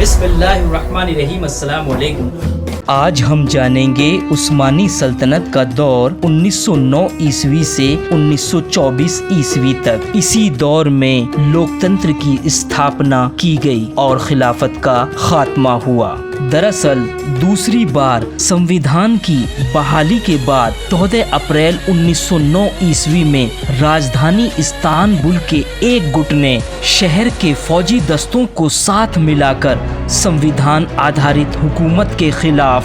بسم اللہ الرحمن الرحیم۔ السلام علیکم۔ آج ہم جانیں گے عثمانی سلطنت کا دور 1909 عیسوی سے 1924 عیسوی تک۔ اسی دور میں لوکتنتر کی استھاپنا کی گئی اور خلافت کا خاتمہ ہوا۔ دراصل دوسری بار سمویدھان کی بحالی کے بعد 14 اپریل 1909 عیسوی میں راجدھانی استانبول کے ایک گٹ نے شہر کے فوجی دستوں کو ساتھ ملا کر سمویدھان آدھارت حکومت کے خلاف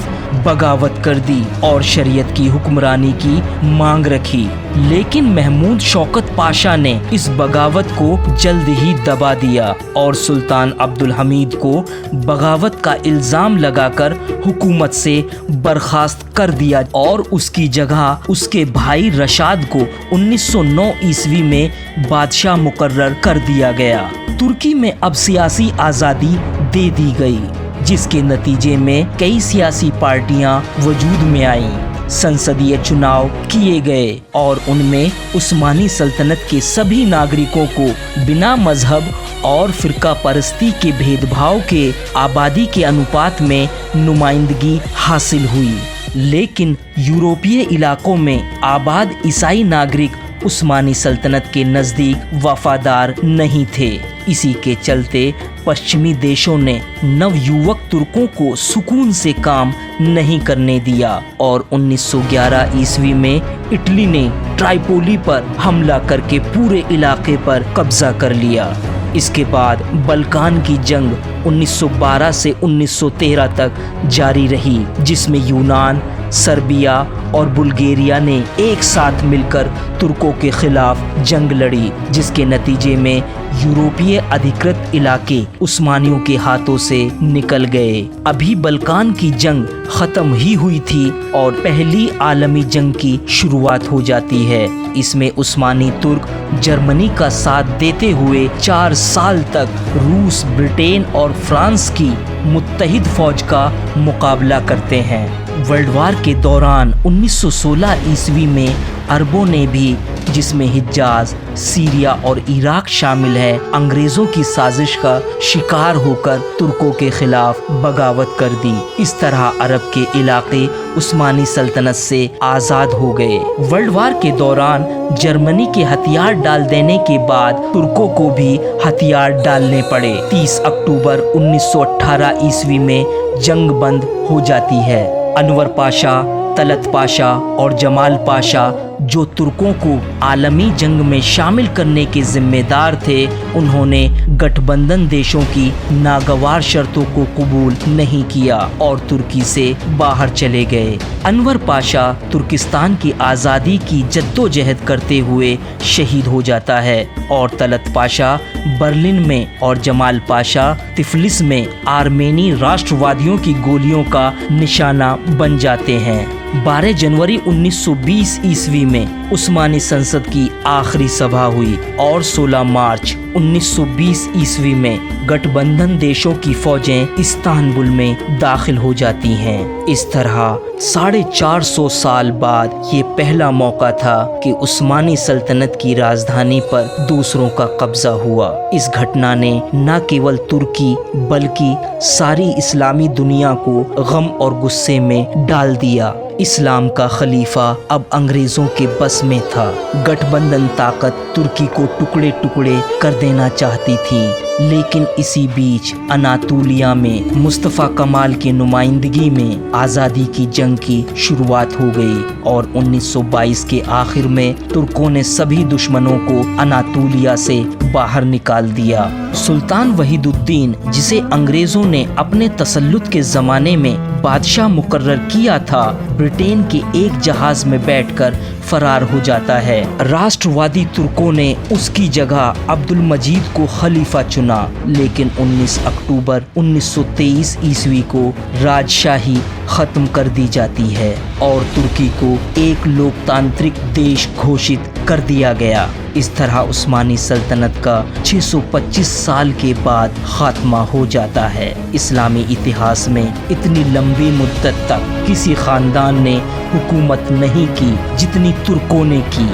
بغاوت کر دی اور شریعت کی حکمرانی کی مانگ رکھی، لیکن محمود شوکت پاشا نے اس بغاوت کو جلد ہی دبا دیا اور سلطان عبدالحمید کو بغاوت کا الزام لگا کر حکومت سے برخاست کر دیا اور اس کی جگہ اس کے بھائی رشاد کو 1909 عیسوی میں بادشاہ مقرر کر دیا گیا۔ ترکی میں اب سیاسی آزادی دے دی گئی، جس کے نتیجے میں کئی سیاسی پارٹیاں وجود میں آئیں، سنسدیہ چناؤ کیے گئے اور ان میں عثمانی سلطنت کے سبھی ناگرکوں کو بنا مذہب اور فرقہ پرستی کے بھید بھاؤ کے آبادی کے انوپات میں نمائندگی حاصل ہوئی، لیکن یورپی علاقوں میں آباد عیسائی ناگرک عثمانی سلطنت کے نزدیک وفادار نہیں تھے۔ اسی کے چلتے پشچمی دیشوں نے نو یوک ترکوں کو سکون سے کام نہیں کرنے دیا اور 1911 عیسوی میں اٹلی نے ٹرائپولی پر حملہ کر کے پورے علاقے پر قبضہ کر لیا۔ اس کے بعد بلکان کی جنگ 1912 سے 1913 تک جاری رہی، جس میں یونان، سربیا اور بلغیریا نے ایک ساتھ مل کر ترکوں کے خلاف جنگ لڑی، جس کے نتیجے میں یورپی ادھیکرت علاقے عثمانیوں کے ہاتھوں سے نکل گئے۔ ابھی بلکان کی جنگ ختم ہی ہوئی تھی اور پہلی عالمی جنگ کی شروعات ہو جاتی ہے۔ اس میں عثمانی ترک جرمنی کا ساتھ دیتے ہوئے 4 سال تک روس، برٹین اور فرانس کی متحد فوج کا مقابلہ کرتے ہیں۔ ورلڈ وار کے دوران 1916 عیسوی میں عربوں نے بھی، جس میں حجاز، سیریا اور عراق شامل ہے، انگریزوں کی سازش کا شکار ہو کر ترکوں کے خلاف بغاوت کر دی۔ اس طرح عرب کے علاقے عثمانی سلطنت سے آزاد ہو گئے۔ ورلڈ وار کے دوران جرمنی کے ہتھیار ڈال دینے کے بعد ترکوں کو بھی ہتھیار ڈالنے پڑے۔ 30 اکتوبر 1918 عیسوی میں جنگ بند ہو جاتی ہے۔ انور پاشا، طلعت پاشا اور جمال پاشا، جو ترکوں کو عالمی جنگ میں شامل کرنے کے ذمہ دار تھے، انہوں نے گٹھ بندھن دیشوں کی ناگوار شرطوں کو قبول نہیں کیا اور ترکی سے باہر چلے گئے۔ انور پاشا ترکستان کی آزادی کی جدوجہد کرتے ہوئے شہید ہو جاتا ہے اور طلعت پاشا برلن میں اور جمال پاشا طفلس میں آرمینی راشٹروادیوں کی گولیوں کا نشانہ بن جاتے ہیں۔ 12 جنوری 1920 عیسوی میں عثمانی سنسد کی آخری سبھا ہوئی اور 16 مارچ 1920 عیسوی میں گٹھ بندھن دیشوں کی فوجیں استانبول میں داخل ہو جاتی ہیں۔ اس طرح 450 سال بعد یہ پہلا موقع تھا کہ عثمانی سلطنت کی راجدھانی پر دوسروں کا قبضہ ہوا۔ اس گھٹنا نے نہ کیول ترکی بلکہ ساری اسلامی دنیا کو غم اور غصے میں ڈال دیا۔ اسلام کا خلیفہ اب انگریزوں کے بس میں تھا۔ گٹھ بندھن طاقت ترکی کو ٹکڑے ٹکڑے کر دینا چاہتی تھی، لیکن اسی بیچ اناطولیہ میں مصطفیٰ کمال کی نمائندگی میں آزادی کی جنگ کی شروعات ہو گئی اور 1922 کے آخر میں ترکوں نے سبھی دشمنوں کو اناطولیہ سے باہر نکال دیا۔ سلطان وحید الدین، جسے انگریزوں نے اپنے تسلط کے زمانے میں بادشاہ مقرر کیا تھا، برٹین کے ایک جہاز میں بیٹھ کر فرار ہو جاتا ہے۔ راشٹروادی ترکوں نے اس کی جگہ عبد المجید کو خلیفہ چنا، لیکن 19 اکتوبر 1923 عیسوی کو راجشاہی ختم کر دی جاتی ہے اور ترکی کو ایک لوکتانترک دیش گھوشت کر دیا گیا۔ اس طرح عثمانی سلطنت کا 625 سال کے بعد خاتمہ ہو جاتا ہے۔ اسلامی اتہاس میں اتنی لمبی مدت تک کسی خاندان نے حکومت نہیں کی جتنی ترکوں نے کی۔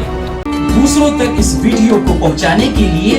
دوسروں تک اس ویڈیو کو پہنچانے کے لیے